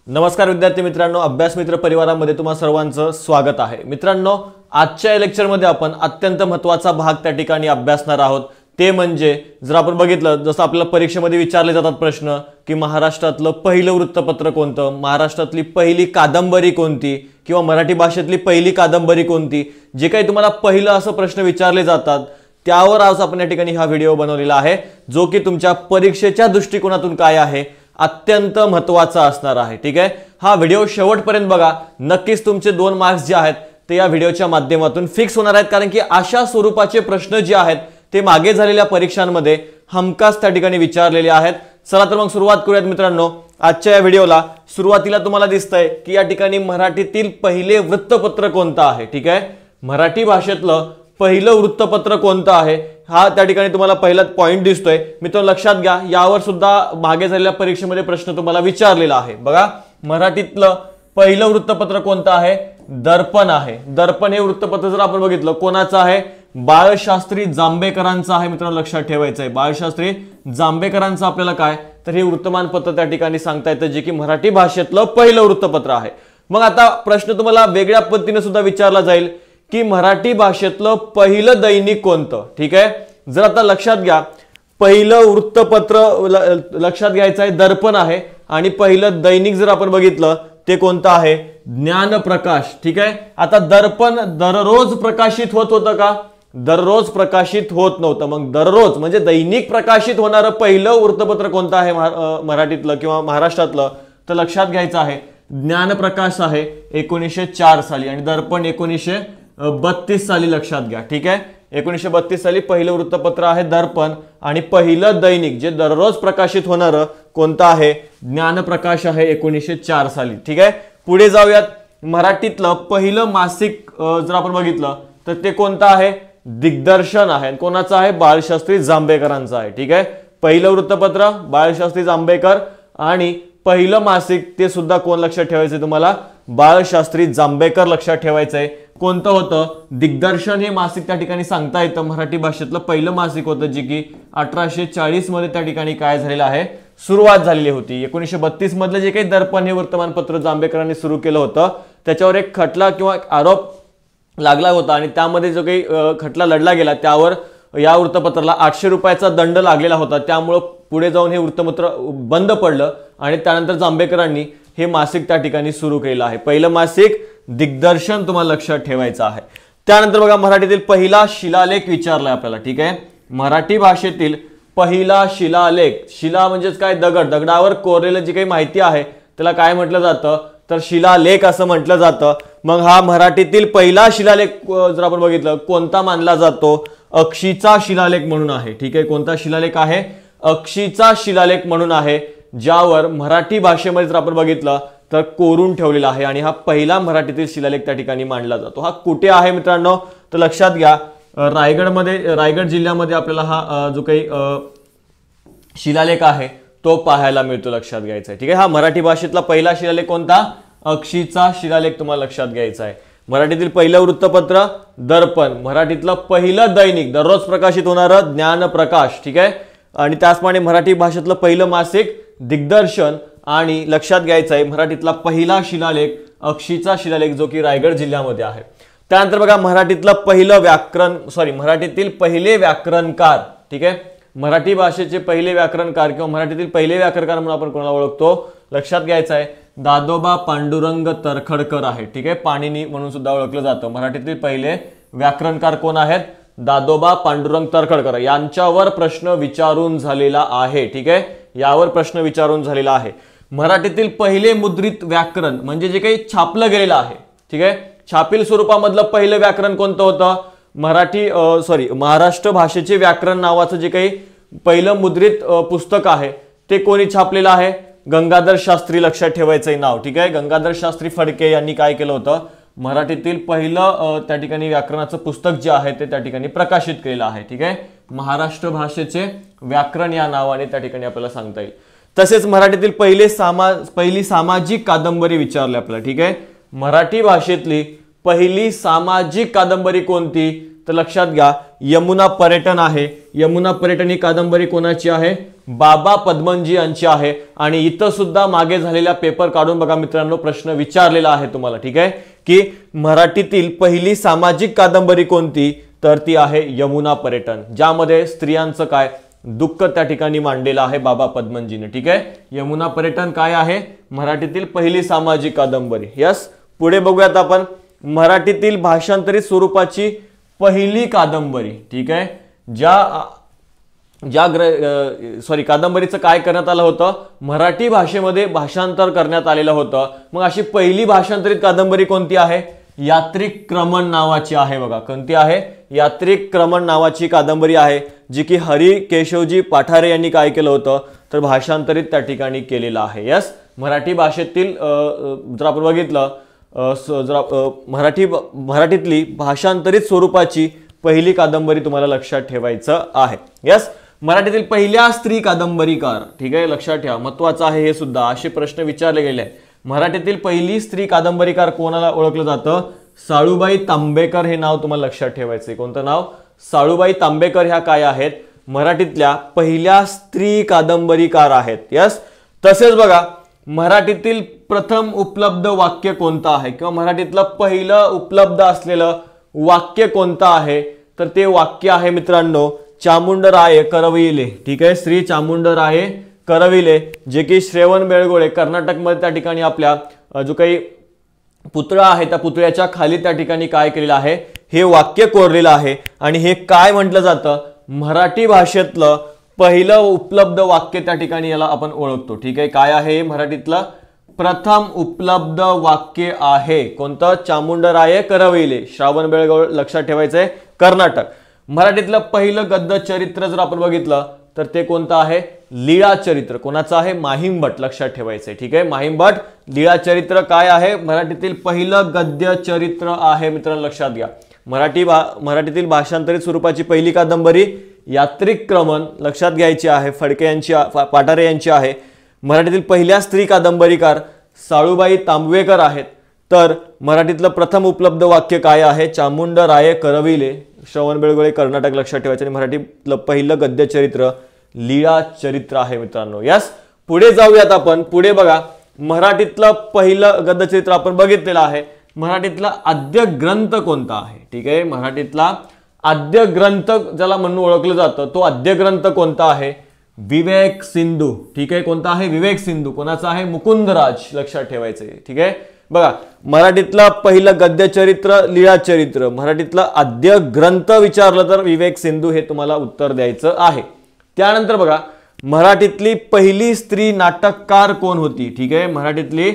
नमस्कार विद्यार्थी मित्रांनो, अभ्यास मित्र परिवारामध्ये तुम्हा सर्वांचं स्वागत आहे। मित्रांनो, आजच्या लेक्चरमध्ये आपण अत्यंत महत्त्वाचा भाग त्या ठिकाणी अभ्यासणार आहोत। ते म्हणजे जर आपण बघितलं, जसं आपल्याला परीक्षेमध्ये विचारले जातात प्रश्न की महाराष्ट्रातलं पहिलं वृत्तपत्र कोणतं, महाराष्ट्रातली पहिली कादंबरी कोणती किंवा मराठी भाषेतली पहिली कादंबरी कोणती, जे काही तुम्हाला पहिलं असं प्रश्न विचारले जातात त्यावर आज आपण या ठिकाणी हा व्हिडिओ बनवलेला आहे, जो की तुमच्या परीक्षेच्या दृष्टिकोनातून काय आहे अत्यंत महत्त्वाचा असणार आहे। ठीक आहे, हा व्हिडिओ शेवटपर्यंत बघा, नक्कीच तुमचे 2 मार्क्स जे आहेत ते या व्हिडिओच्या माध्यमातून फिक्स होणार आहेत, कारण की अशा स्वरूपाचे प्रश्न जे आहेत ते मागे झालेल्या परीक्षांमध्ये हमखास त्या ठिकाणी विचारलेले आहेत। चला तर मग सुरुवात करूयात मित्रांनो। आजच्या या व्हिडिओला सुरुवातीला तुम्हाला दिसतंय की या ठिकाणी मराठीतील पहिले वृत्तपत्र कोणतं आहे। ठीक आहे, मराठी भाषेतलं पहिलं वृत्तपत्र कोणतं आहे हा त्या ठिकाणी तुम्हाला पहिला पॉइंट दिसतोय। मित्रांनो लक्षात घ्या, यावर सुद्धा मागे झालेल्या परीक्षेमध्ये प्रश्न तुम्हाला विचारलेला आहे। बघा, मराठीतलं पहिलं वृत्तपत्र कोणतं आहे? दर्पण आहे। दर्पण हे वृत्तपत्र जर आपण बघितलं कोणाचं आहे? बाळशास्त्री जांभेकरांचं आहे। मित्रांनो लक्षात ठेवायचं आहे, बाळशास्त्री जांभेकरांचं आपल्याला काय तर हे वर्तमानपत्र त्या ठिकाणी सांगता येतं, जे की मराठी भाषेतलं पहिलं वृत्तपत्र आहे। मग आता प्रश्न तुम्हाला वेगळ्या पद्धतीने सुद्धा विचारला जाईल की मराठी भाषेतलं पहिलं दैनिक कोणतं। ठीक आहे, जर आता लक्षात घ्या, पहिलं वृत्तपत्र लक्षात घ्यायचं आहे दर्पण आहे, आणि पहिलं दैनिक जर आपण बघितलं ते कोणतं आहे? ज्ञानप्रकाश। ठीक आहे, आता दर्पण दररोज प्रकाशित होत होतं का? दररोज प्रकाशित होत नव्हतं। मग दररोज म्हणजे दैनिक प्रकाशित होणारं पहिलं वृत्तपत्र कोणतं आहे मराठीतलं किंवा महाराष्ट्रातलं? तर लक्षात घ्यायचं आहे ज्ञानप्रकाश आहे 1904 साली, आणि दर्पण 1932 साली लक्षात घ्या। ठीक आहे, 1932 साली पहिलं वृत्तपत्र आहे दर्पण, आणि पहिलं दैनिक जे दररोज प्रकाशित होणारं कोणतं आहे? ज्ञानप्रकाश आहे 1904 साली। ठीक आहे, पुढे जाऊयात। मराठीतलं पहिलं मासिक जर आपण बघितलं तर ते कोणतं आहे? दिग्दर्शन आहे। कोणाचं आहे? बाळशास्त्री जांभेकरांचं आहे। ठीक आहे, पहिलं वृत्तपत्र बाळशास्त्री जांभेकर, आणि पहिलं मासिक ते सुद्धा कोण लक्षात ठेवायचं तुम्हाला? बाळशास्त्री जांभेकर लक्षात ठेवायचंय। कोणतं होतं? दिग्दर्शन हे मासिक त्या ठिकाणी सांगता येतं मराठी भाषेतलं पहिलं मासिक होतं, जे की 1840 मध्ये त्या ठिकाणी काय झालेलं आहे? सुरुवात झालेली होती। 1932 मधलं जे काही दर्पण हे वर्तमानपत्र जांभेकरांनी सुरू केलं होतं, त्याच्यावर एक खटला किंवा आरोप लागला होता, आणि त्यामध्ये जो काही खटला लढला गेला त्यावर या वृत्तपत्राला 800 रुपयाचा दंड लागलेला होता। त्यामुळे पुढे जाऊन हे वृत्तपत्र बंद पडलं, आणि त्यानंतर जांभेकरांनी हे मासिक त्या ठिकाणी सुरू केलं आहे। पहिलं मासिक दिग्दर्शन तुम्हाला लक्षात ठेवायचं आहे। त्यानंतर बघा, मराठीतील पहिला शिलालेख विचारलाय आपल्याला। ठीक आहे, मराठी भाषेतील पहिला शिलालेख, शिला म्हणजेच काय? दगड, दगडावर कोरलेलं जी काही माहिती आहे त्याला काय म्हटलं जातं? तर शिलालेख असं म्हटलं जातं। मग हा मराठीतील पहिला शिलालेख जर आपण बघितलं कोणता मानला जातो? अक्षीचा शिलालेख म्हणून आहे। ठीक आहे, कोणता शिलालेख आहे? अक्षीचा शिलालेख म्हणून आहे, ज्यावर मराठी भाषेमध्ये जर आपण बघितलं तर कोरून ठेवलेला आहे, आणि हा पहिला मराठीतील शिलालेख त्या ठिकाणी मानला जातो। हा कुठे आहे मित्रांनो? तर लक्षात घ्या, रायगडमध्ये, रायगड जिल्ह्यामध्ये आपल्याला हा जो काही शिलालेख आहे तो पाहायला मिळतो, लक्षात घ्यायचा आहे। ठीक आहे, हा मराठी भाषेतला पहिला शिलालेख कोणता? अक्षीचा शिलालेख तुम्हाला लक्षात घ्यायचा आहे। मराठीतील पहिलं वृत्तपत्र दर्पण, मराठीतलं पहिलं दैनिक दररोज प्रकाशित होणारं ज्ञानप्रकाश। ठीक आहे, आणि त्याचप्रमाणे मराठी भाषेतलं पहिलं मासिक दिग्दर्शन, आणि लक्षात घ्यायचं आहे मराठीतला पहिला शिलालेख अक्षीचा शिलालेख, जो की रायगड जिल्ह्यामध्ये आहे। त्यानंतर बघा, मराठीतलं पहिलं मराठीतील पहिले व्याकरणकार। ठीक आहे, मराठी भाषेचे पहिले व्याकरणकार किंवा मराठीतील पहिले व्याकरणकार म्हणून आपण कोणाला ओळखतो? लक्षात घ्यायचं आहे दादोबा पांडुरंग तर्खडकर आहे। ठीक आहे, पाणिनी म्हणून सुद्धा ओळखलं जातं। मराठीतील पहिले व्याकरणकार कोण आहेत? दादोबा पांडुरंग तर्खडकर। यांच्यावर प्रश्न विचारून झालेला आहे। ठीक आहे, यावर प्रश्न विचारून झालेला आहे। मराठीतील पहिले मुद्रित व्याकरण म्हणजे जे काही छापलं गेलेलं आहे, ठीक आहे, छापील स्वरूपामधलं पहिलं व्याकरण कोणतं होतं? महाराष्ट्र भाषेचे व्याकरण नावाचं जे काही पहिलं मुद्रित पुस्तक आहे ते कोणी छापलेलं आहे? गंगाधर शास्त्री, लक्षात ठेवायचंय नाव। ठीक आहे, गंगाधर शास्त्री फडके यांनी काय केलं होतं? मराठीतील पहिलं त्या ठिकाणी व्याकरणाचं पुस्तक जे आहे ते त्या ठिकाणी प्रकाशित केलेलं आहे। ठीक आहे, महाराष्ट्र भाषेचे व्याकरण या नावाने त्या ठिकाणी आपल्याला सांगता येईल। तसेच मराठीतील पहिली सामाजिक कादंबरी विचारली आपल्याला। ठीक आहे, मराठी भाषेतली पहिली सामाजिक कादंबरी कोणती? तर लक्षात घ्या, यमुना पर्यटन आहे। यमुना पर्यटन ही कादंबरी कोणाची आहे? बाबा पद्मनजी यांची आहे। आणि इथं सुद्धा मागे झालेल्या पेपर काढून बघा मित्रांनो, प्रश्न विचारलेला आहे तुम्हाला, ठीक आहे, की मराठीतील पहिली सामाजिक कादंबरी कोणती, तर ती आहे यमुना पर्यटन, ज्यामध्ये स्त्रियांचं काय दुःख त्या ठिकाणी मांडलेलं आहे बाबा पद्मनजीने, ठीक आहे। यमुना पर्यटन काय आहे, मराठीतील पहिली सामाजिक कादंबरी। यस, पुढे बघूयात आपण मराठीतील भाषांतरित स्वरूपाची पहिली कादंबरी, ठीक आहे, कादंबरीचं काय करण्यात आलं होतं, मराठी भाषेमध्ये भाषांतर करण्यात आलेलं होतं। मग अशी पहिली भाषांतरित कादंबरी कोणती आहे, यात्रिक क्रमण नावाची आहे बघा। कोणती आहे, यात्रिक क्रमण नावाची कादंबरी आहे, जी की हरी केशवजी पाठारे यांनी काय केलं होतं, तर भाषांतरित त्या ठिकाणी केलेलं आहे। यस, मराठी भाषेतील जर आपण बघितलं मराठीतली भाषांतरित स्वरूपाची पहिली कादंबरी तुम्हाला लक्षात ठेवायचं आहे। यस, मराठीतील पहिल्या स्त्री कादंबरीकार, ठीक आहे, लक्षात ठेवा, महत्त्वाचं आहे हे सुद्धा, असे प्रश्न विचारले गेले आहेत। मराठीतील पहिली स्त्री कादंबरीकार कोणाला ओळखलं जातं, साळूबाई तांबेकर हे नाव तुम्हाला लक्षात ठेवायचंय। कोणतं नाव, साळूबाई तांबेकर ह्या काय आहेत, मराठीतल्या पहिल्या स्त्री कादंबरीकार आहेत। यस, तसेच बघा मराठीतील प्रथम उपलब्ध वाक्य कोणतं आहे, किंवा मराठीतलं पहिलं उपलब्ध असलेलं वाक्य कोणतं आहे, तर ते वाक्य आहे मित्रांनो चामुंडराये करविले, ठीक आहे, श्री चामुंडराये करविले, जे की श्रवण बेळगोळे कर्नाटकमध्ये त्या ठिकाणी आपल्या जो काही पुतळा आहे त्या पुतळ्याच्या खाली त्या ठिकाणी काय केलेलं आहे, हे वाक्य कोरलेलं आहे। आणि हे काय म्हटलं जातं, मराठी भाषेतलं पहिलं उपलब्ध वाक्य त्या ठिकाणी याला आपण ओळखतो, ठीक आहे। काय आहे, मराठीतलं प्रथम उपलब्ध वाक्य आहे कोणतं, चामुंडराये करविले, श्रावण बेळगोळ, लक्षात ठेवायचंय, कर्नाटक। मराठीतलं पहिलं गद्य चरित्र जर आपण बघितलं तर ते कोणतं आहे, लीळा चरित्र, कोणाचं आहे, माहिमभट, लक्षात ठेवायचंय, ठीक आहे, माहिमभट लीळा चरित्र काय आहे, मराठीतील पहिलं गद्य चरित्र आहे मित्रांनो, लक्षात घ्या। मराठीतील भाषांतरित स्वरूपाची पहिली कादंबरी यात्रिक क्रमण, लक्षात घ्यायची आहे, फडके यांची, पाठारे यांची आहे। मराठीतील पहिल्या स्त्री कादंबरीकार साळूबाई तांबवेकर आहेत। तर मराठीतलं प्रथम उपलब्ध वाक्य काय आहे, चामुंडराये करविले, श्रवण बेळगोळे कर्नाटक, लक्षात ठेवायचं। आणि मराठीतलं पहिलं गद्य चरित्र लीळा चरित्र आहे मित्रांनो। यस, पुढे जाऊयात आपण, पुढे बघा मराठीतलं पहिलं गद्य चरित्र आपण बघितलेलं आहे। मराठीतला आद्य ग्रंथ कोणता आहे, ठीक आहे, मराठीतला आद्य ग्रंथ ज्याला म्हणून ओळखलं जातं, तो आद्य ग्रंथ कोणता आहे, विवेक सिंधू, ठीक आहे, कोणता आहे, विवेक सिंधू, कोणाचा आहे, मुकुंदराज, लक्षात ठेवायचंय, ठीक आहे। बघा मराठीतलं पहिलं गद्य चरित्र लीळा चरित्र, मराठीतला आद्य ग्रंथ विचारलं तर विवेक सिंधू हे तुम्हाला उत्तर द्यायचं आहे। त्यानंतर बघा मराठीतली पहिली स्त्री नाटककार कोण होती, ठीक आहे, मराठीतली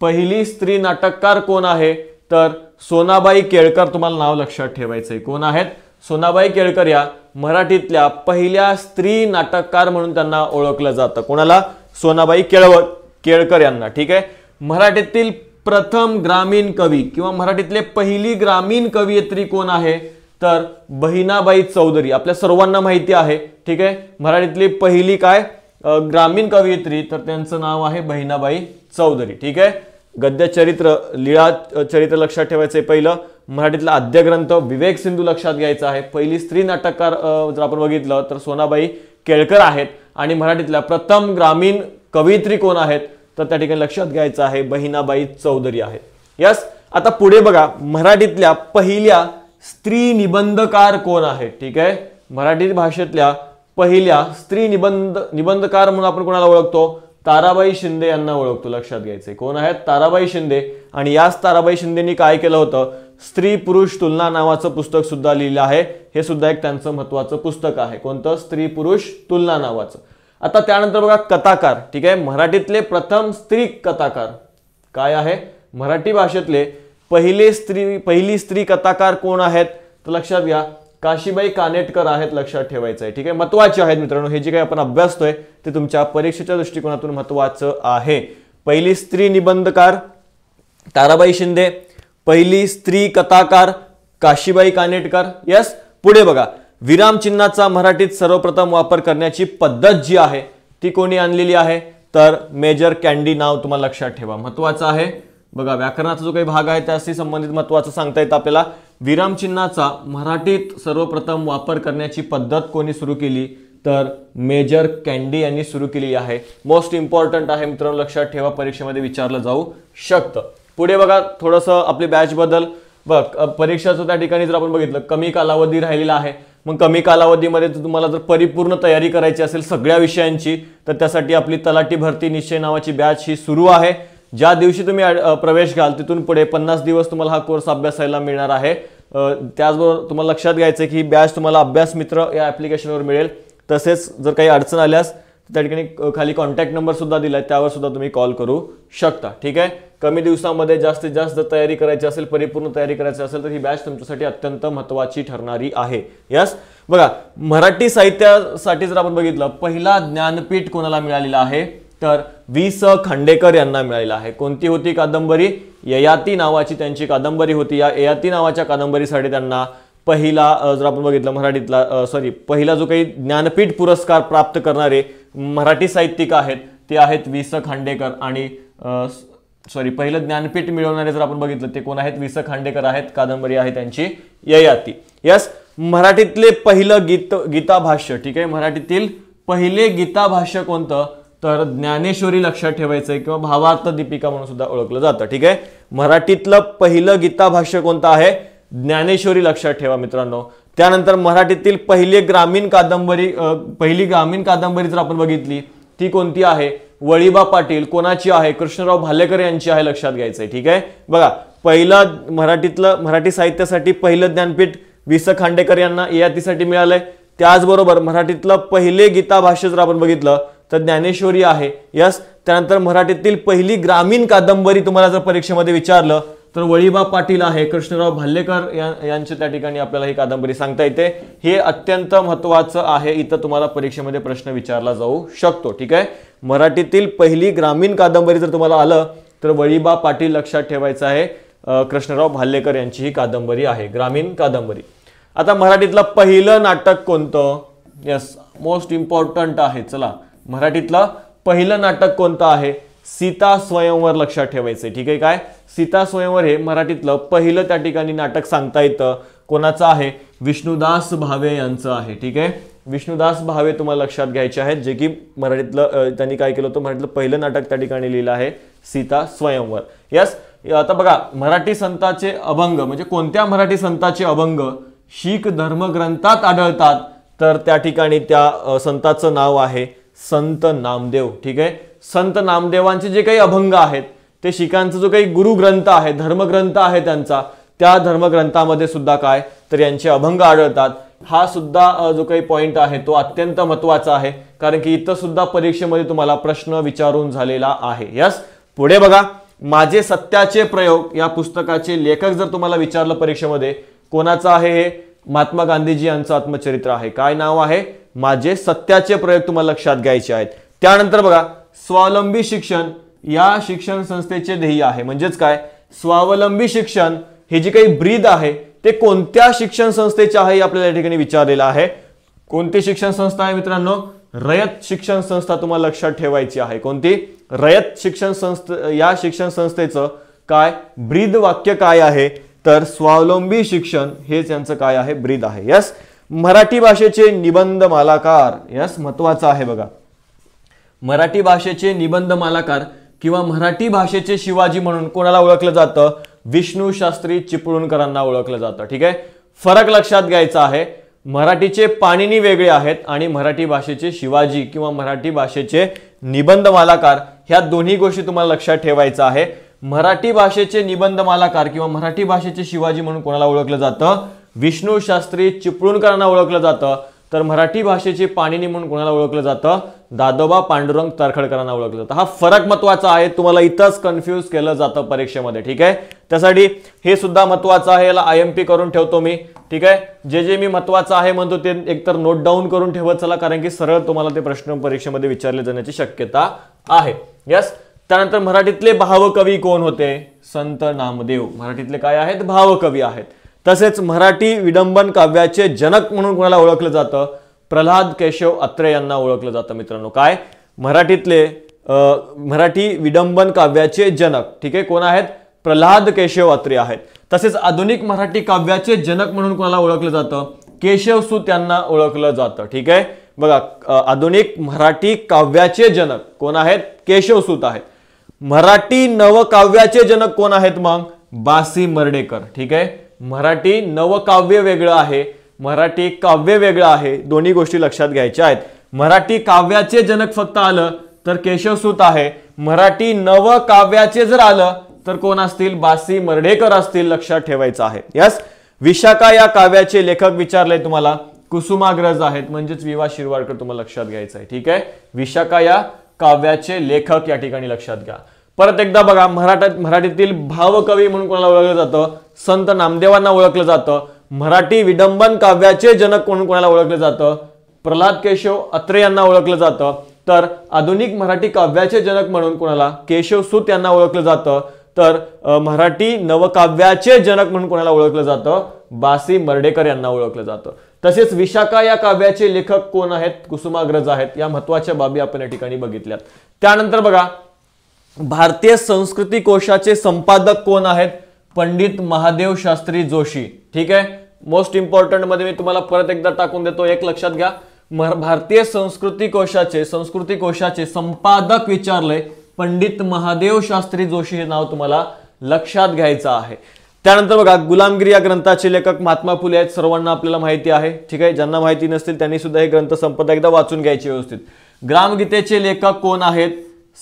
पहिली स्त्री नाटककार कोण आहे, तर सोनाबाई केळकर, तुम्हाला नाव लक्षात ठेवायचंय, कोण आहेत, सोनाबाई केळकर या मराठीतल्या पहिल्या स्त्री नाटककार म्हणून त्यांना ओळखलं जातं। कोणाला, सोनाबाई केळकर यांना, ठीक आहे। मराठीतील प्रथम ग्रामीण कवी किंवा मराठीतले पहिली ग्रामीण कवयित्री कोण आहे, तर बहिणाबाई चौधरी, आपल्या सर्वांना माहिती आहे, ठीक आहे। मराठीतली पहिली काय ग्रामीण कवयित्री, तर त्यांचं नाव आहे बहिणाबाई चौधरी, ठीक आहे। गद्य चरित्र लीळा चरित्र लक्षात ठेवायचंय पहिलं। मराठीतला आद्य ग्रंथ विवेक सिंधू लक्षात घ्यायचा आहे। पहिली स्त्री नाटककार जर आपण बघितलं तर सोनाबाई केळकर आहेत। आणि मराठीतल्या प्रथम ग्रामीण कवयित्री कोण आहेत, तर त्या ठिकाणी लक्षात घ्यायचं आहे बहिणाबाई चौधरी आहेत। यस, आता पुढे बघा मराठीतल्या पहिल्या स्त्री निबंधकार कोण आहेत, ठीक आहे। मराठी भाषेतल्या पहिल्या स्त्री निबंधकार म्हणून आपण कोणाला ओळखतो, ताराबाई शिंदे यांना ओळखतो, लक्षात घ्यायचे, कोण आहेत, ताराबाई शिंदे। आणि याच ताराबाई शिंदेनी काय केलं होतं, स्त्री पुरुष तुलना नावाचं पुस्तक सुद्धा लिहिलं आहे। हे सुद्धा एक त्यांचं महत्त्वाचं पुस्तक आहे, कोणतं, स्त्री पुरुष तुलना नावाचं। आता त्यानंतर बघा कथाकार, ठीक आहे, मराठीतले प्रथम स्त्री कथाकार काय आहे, मराठी भाषेतले पहिली स्त्री कथाकार कोण आहेत, तर लक्षात घ्या काशीबाई कानेटकर आहेत, लक्षात ठेवायचं आहे, ठीक आहे। महत्त्वाचे आहेत मित्रांनो, हे जे काही आपण अभ्यासतोय ते तुमच्या परीक्षेच्या दृष्टिकोनातून महत्त्वाचं आहे। पहिली स्त्री निबंधकार ताराबाई शिंदे, पहिली स्त्री कथाकार काशीबाई कानेटकर। यस, पुढे बघा विरामचिन्हाचा मराठीत सर्वप्रथम वापर करण्याची पद्धत जी आहे ती कोणी आणलेली आहे, तर मेजर कॅन्डी, नाव तुम्हाला लक्षात ठेवा, महत्त्वाचं आहे। बघा व्याकरणाचा जो काही भाग आहे त्याशी संबंधित महत्त्वाचं सांगता येतं आपल्याला। विरामचिन्हाचा मराठीत सर्वप्रथम वापर करण्याची पद्धत कोणी सुरू केली, तर मेजर कॅन्डी यांनी सुरू केली आहे। मोस्ट इम्पॉर्टंट आहे मित्रांनो, लक्षात ठेवा, परीक्षेमध्ये विचारलं जाऊ शकतं। पुढे बघा थोडंसं आपली बॅच बद्दल बघ, परीक्षाचं त्या ठिकाणी जर आपण बघितलं कमी कालावधी राहिलेला आहे, मग कमी कालावधीमध्ये तुम्हाला जर परिपूर्ण तयारी करायची असेल सगळ्या विषयांची तर त्यासाठी आपली तलाठी भरती निश्चय नावाची बॅच ही सुरू आहे। ज्या दिवशी तुम्ही प्रवेश घ्याल तिथून पुढे 50 दिवस तुम्हाला हा कोर्स अभ्यासायला मिळणार आहे। त्याचबरोबर तुम्हाला लक्षात घ्यायचं की ही बॅच तुम्हाला अभ्यास मित्र या ॲप्लिकेशनवर मिळेल। तसेच जर काही अडचण आल्यास त्या ठिकाणी खाली कॉन्टॅक्ट नंबर सुद्धा दिलाय, त्यावर सुद्धा तुम्ही कॉल करू शकता। ठीक आहे, कमी दिवसामध्ये जास्तीत जास्त तयारी करायची असेल, परिपूर्ण तयारी करायची असेल तर ही बॅच तुमच्यासाठी अत्यंत महत्त्वाची ठरणारी आहे। यस, बघा मराठी साहित्यासाठी जर आपण बघितलं पहिला ज्ञानपीठ कोणाला मिळालेला आहे तर वि.स. खांडेकर यांना मिळालेला आहे। कोणती होती कादंबरी? ययाती नावाची त्यांची कादंबरी होती। या ययाती नावाच्या कादंबरीसाठी त्यांना पहिला जर आपण बघितलं मराठीतला पहिला जो काही ज्ञानपीठ पुरस्कार प्राप्त करणारे मराठी साहित्यिक आहेत ते आहेत वि.स. खांडेकर आणि पहिलं ज्ञानपीठ मिळवणारे जर आपण बघितलं ते कोण आहेत? वि.स. खांडेकर आहेत। कादंबरी आहे त्यांची ययाती। यस, मराठीतले पहिलं गीता भाष्य, ठीक आहे, मराठीतील पहिले गीता भाष्य कोणतं तर ज्ञानेश्वरी, लक्षात ठेवायचंय, किंवा भावार्थ दीपिका म्हणून सुद्धा ओळखलं जातं। ठीक आहे, मराठीतलं पहिलं गीता भाष्य कोणतं आहे? ज्ञानेश्वरी, लक्षात ठेवा मित्रांनो। त्यानंतर मराठीतील पहिली ग्रामीण कादंबरी जर आपण बघितली ती कोणती आहे? वळीबा पाटील। कोणाची आहे? कृष्णराव भालेकर यांची आहे, लक्षात घ्यायचंय। ठीक आहे, बघा पहिलं मराठी साहित्यासाठी पहिलं ज्ञानपीठ वि.स. खांडेकर यांना ययातीसाठी मिळालंय। त्याचबरोबर मराठीतलं पहिले गीता भाष्य जर आपण बघितलं तर ज्ञानेश्वरी आहे। यस, त्यानंतर मराठीतील पहिली ग्रामीण कादंबरी तुम्हाला जर परीक्षेमध्ये विचारलं तर वळीबा पाटील आहे। कृष्णराव भालेकर यांच्या त्या ठिकाणी आपल्याला ही कादंबरी सांगता येते। हे अत्यंत महत्त्वाचं आहे, इथं तुम्हाला परीक्षेमध्ये प्रश्न विचारला जाऊ शकतो। ठीक आहे, मराठीतील पहिली ग्रामीण कादंबरी जर तुम्हाला आलं तर वळीबा पाटील, लक्षात ठेवायचं आहे। कृष्णराव भालेकर यांची ही कादंबरी आहे, ग्रामीण कादंबरी। आता मराठीतलं पहिलं नाटक कोणतं? यस, मोस्ट इम्पॉर्टंट आहे। चला, मराठीतलं पहिलं नाटक कोणतं आहे? सीता स्वयंवर, लक्षात ठेवायचंय। ठीक आहे, काय सीता स्वयंवर हे मराठीतलं पहिलं त्या ठिकाणी नाटक सांगता येतं। कोणाचं आहे? विष्णुदास भावे यांचं आहे। ठीक आहे, विष्णुदास भावे तुम्हाला लक्षात घ्यायचे आहेत, जे की मराठीतलं त्यांनी काय केलं होतं, मराठीतलं पहिलं नाटक त्या ठिकाणी लिहिलं आहे सीता स्वयंवर। यस, आता बघा मराठी संतांचे अभंग म्हणजे कोणत्या मराठी संतांचे अभंग शीख धर्मग्रंथात आढळतात तर त्या ठिकाणी त्या संतांचं नाव आहे संत नामदेव। ठीक आहे, संत नामदेवांचे जे काही अभंग आहेत ते शिखांचा जो काही गुरुग्रंथ आहे, धर्मग्रंथ आहे त्यांचा, त्या धर्मग्रंथामध्ये सुद्धा काय तर यांचे अभंग आढळतात। हा सुद्धा जो काही पॉइंट आहे तो अत्यंत महत्त्वाचा आहे, कारण की इथं सुद्धा परीक्षेमध्ये तुम्हाला प्रश्न विचारून झालेला आहे। यस, पुढे बघा माझे सत्याचे प्रयोग या पुस्तकाचे लेखक जर तुम्हाला विचारलं परीक्षेमध्ये कोणाचं आहे? हे महात्मा गांधीजी यांचं आत्मचरित्र आहे। काय नाव आहे? माझे सत्याचे प्रयोग, तुम्हाला लक्षात घ्यायचे आहेत। त्यानंतर बघा स्वावलंबी शिक्षण या शिक्षण संस्थेचे ध्येय आहे, म्हणजेच काय स्वावलंबी शिक्षण हे जे काही ब्रीद आहे ते कोणत्या शिक्षण संस्थेचे आहे हे आपल्याला या ठिकाणी विचारलेलं आहे। कोणती शिक्षण संस्था आहे मित्रांनो? रयत शिक्षण संस्था, तुम्हाला लक्षात ठेवायची आहे। कोणती? रयत शिक्षण संस्था। या शिक्षण संस्थेचं काय ब्रीद वाक्य काय आहे तर स्वावलंबी शिक्षण हेच यांचं काय आहे? ब्रीद आहे। यस, मराठी भाषेचे निबंध मालाकार, यस महत्वाचं आहे बघा, मराठी भाषेचे निबंध मालाकार किंवा मराठी भाषेचे शिवाजी म्हणून कोणाला ओळखलं जातं? विष्णू शास्त्री चिपळूणकरांना ओळखलं जातं। ठीक आहे, फरक लक्षात घ्यायचा आहे, मराठीचे पाणिनी वेगळे आहेत आणि मराठी भाषेचे शिवाजी किंवा मराठी भाषेचे निबंध मालाकार ह्या दोन्ही गोष्टी तुम्हाला लक्षात ठेवायचं आहे। मराठी भाषेचे निबंध मालाकार किंवा मराठी भाषेचे शिवाजी म्हणून कोणाला ओळखलं जातं? विष्णू शास्त्री चिपळूणकरांना ओळखलं जातं। तर मराठी भाषेचे पाणिनी म्हणून कोणाला ओळखलं जातं? दादोबा पांडुरंग तर्खडकरांना ओळखलं जातं। हा फरक महत्त्वाचा आहे, तुम्हाला इथंच कन्फ्यूज केलं जातं परीक्षेमध्ये। ठीक आहे, त्यासाठी हे सुद्धा महत्त्वाचं आहे, याला IMP करून ठेवतो मी। ठीक आहे, जे मी महत्त्वाचं आहे म्हणतो ते एकतर नोट डाऊन करून ठेवत चला, कारण की सरळ तुम्हाला ते प्रश्न परीक्षेमध्ये विचारले जाण्याची शक्यता आहे। यस, त्यानंतर मराठीतले भावकवी कोण होते? संत नामदेव मराठीतले काय आहेत? भावकवी आहेत। तसेच मराठी विडंबन काव्याचे जनक म्हणून कोणाला ओळखलं जातं? प्रल्हाद केशव अत्रे यांना ओळखलं जातं मित्रांनो। काय मराठीतले मराठी विडंबन काव्याचे जनक, ठीक आहे, कोण आहेत? प्रल्हाद केशव अत्रे आहेत। तसेच आधुनिक मराठी काव्याचे जनक म्हणून कोणाला ओळखलं जातं? केशवसूत यांना ओळखलं जातं। ठीक आहे, बघा आधुनिक मराठी काव्याचे जनक कोण आहेत? केशवसूत आहेत. मराठी नवकाव्याचे जनक कोण आहेत? मग बासी मर्ढेकर. ठीक आहे, मराठी नवकाव्य वेगळं आहे, मराठी काव्य वेगळं आहे, दोन्ही गोष्टी लक्षात घ्यायच्या आहेत. मराठी काव्याचे जनक फक्त आलं तर केशवसूत आहे, मराठी नवकाव्याचे जर आलं तर कोण असतील? बासी मर्ढेकर असतील. लक्षात ठेवायचं आहे. यस, विशाखा या काव्याचे लेखक विचारले तुम्हाला, कुसुमाग्रज आहेत, म्हणजेच वि वा शिरवाडकर तुम्हाला लक्षात घ्यायचं आहे. ठीक आहे, विशाखा या काव्याचे लेखक या ठिकाणी लक्षात घ्या. परत एकदा बघा, मराठीतील भावकवी म्हणून कोणाला ओळखलं जातं? संत नामदेवांना ओळखलं जातं. मराठी विडंबन काव्याचे जनक म्हणून कोणाला ओळखलं जातं? प्रल्हाद केशव अत्रे यांना ओळखलं जातं. तर आधुनिक मराठी काव्याचे जनक म्हणून कोणाला? केशवसूत यांना ओळखलं जातं. तर मराठी नवकाव्याचे जनक म्हणून कोणाला ओळखलं जातं? बासी मर्ढेकर यांना ओळखलं जातं. तसेच विशाखा या काव्याचे लेखक कोण आहेत? कुसुमाग्रज आहेत. या महत्वाच्या बाबी आपण या ठिकाणी बघितल्यात. त्यानंतर बघा, भारतीय संस्कृती कोशाचे संपादक कोण आहेत? पंडित महादेव शास्त्री जोशी. ठीक आहे, मोस्ट इम्पॉर्टंट मध्ये मी तुम्हाला परत एकदा टाकून देतो, एक लक्षात घ्या. भारतीय संस्कृती कोशाचे संपादक विचारले पंडित महादेव शास्त्री जोशी हे नाव तुम्हाला लक्षात घ्यायचं आहे. त्यानंतर बघा, गुलामगिरी या ग्रंथाचे लेखक महात्मा फुले आहेत, सर्वांना आपल्याला माहिती आहे. ठीक आहे, ज्यांना माहिती नसतील त्यांनी सुद्धा हे ग्रंथ संपदा एकदा वाचून घ्यायचे व्यवस्थित. ग्रामगीतेचे लेखक कोण आहेत?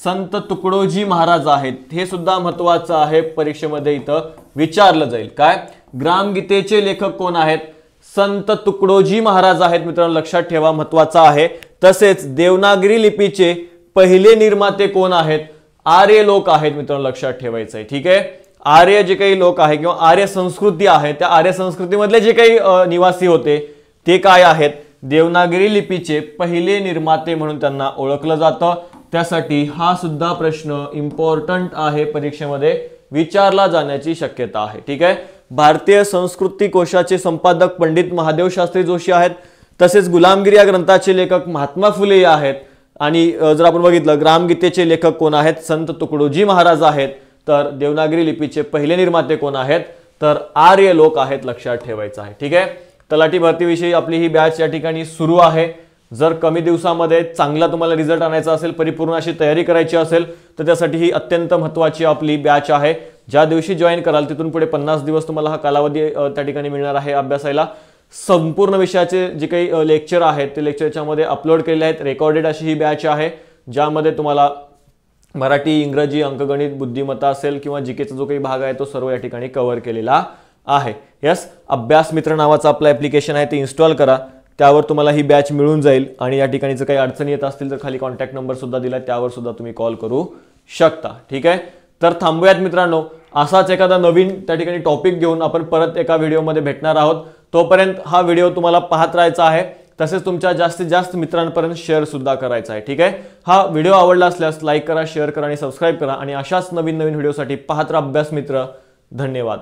संत तुकडोजी महाराज आहेत. हे सुद्धा महत्वाचं आहे, परीक्षेमध्ये इथं विचारलं जाईल. काय? ग्रामगीतेचे लेखक कोण आहेत? संत तुकडोजी महाराज आहेत. मित्रांनो लक्षात ठेवा, महत्वाचा आहे. तसेच देवनागरी लिपीचे पहिले निर्माते कोण आहेत? आर्य लोक आहेत. मित्रांनो लक्षात ठेवायचं आहे. ठीक आहे, आर्य जे काही लोक आहे किंवा आर्य संस्कृती आहे, त्या आर्य संस्कृतीमधले जे काही निवासी होते ते काय आहेत? देवनागरी लिपीचे पहिले निर्माते म्हणून त्यांना ओळखलं जातं. त्यासाठी हा सुद्धा प्रश्न इम्पॉर्टंट आहे, परीक्षेमध्ये विचारला जाण्याची शक्यता आहे. ठीक आहे, भारतीय संस्कृती कोशाचे संपादक पंडित महादेव शास्त्री जोशी आहेत. तसेच गुलामगिरी या ग्रंथाचे लेखक महात्मा फुले आहेत. आणि जर आपण बघितलं, ग्रामगीतेचे लेखक कोण आहेत? संत तुकडोजी महाराज आहेत. तर देवनागरी लिपीचे पहिले निर्माते कोण आहेत? तर आर्य लोक आहेत. लक्षात ठेवायचं आहे. ठीक आहे, तलाठी भरतीविषयी आपली ही बॅच या ठिकाणी सुरू आहे. जर कमी दिवसामध्ये चांगला तुम्हाला रिझल्ट आणायचा असेल, परिपूर्ण अशी तयारी करायची असेल, तर त्यासाठी ही अत्यंत महत्त्वाची आपली बॅच आहे. ज्या दिवशी जॉईन कराल तिथून पुढे 50 दिवस तुम्हाला हा कालावधी त्या ठिकाणी मिळणार आहे अभ्यासायला. संपूर्ण विषयाचे जे काही लेक्चर आहेत ते लेक्चर याच्यामध्ये अपलोड केलेले आहेत. रेकॉर्डेड अशी ही बॅच आहे, ज्यामध्ये तुम्हाला मराठी, इंग्रजी, अंकगणित, बुद्धिमत्ता असेल किंवा जीकेचा जो काही भाग आहे तो सर्व या ठिकाणी कव्हर केलेला आहे. यस, अभ्यास मित्र नावाचं आपलं ॲप्लिकेशन आहे, ते इन्स्टॉल करा. त्यावर तुम्हाला ही बॅच मिळून जाईल. आणि या ठिकाणी जर काही अडचणी येत असतील तर खाली कॉन्टॅक्ट नंबर सुद्धा दिला, त्यावर सुद्धा तुम्ही कॉल करू शकता. ठीक आहे, तर थांबूयात मित्रांनो. असाच एखादा नवीन त्या ठिकाणी टॉपिक घेऊन आपण परत एका व्हिडिओमध्ये भेटणार आहोत. तोपर्यंत हा व्हिडिओ तुम्हाला पाहत राहायचा आहे. तसेच तुमच्या जास्तीत जास्त मित्रांपर्यंत शेअर सुद्धा करायचा आहे. ठीक आहे, हा व्हिडिओ आवडला असल्यास लाईक करा, शेअर करा आणि सबस्क्राईब करा. आणि अशाच नवीन व्हिडिओसाठी पाहत राहा अभ्यास मित्र. धन्यवाद.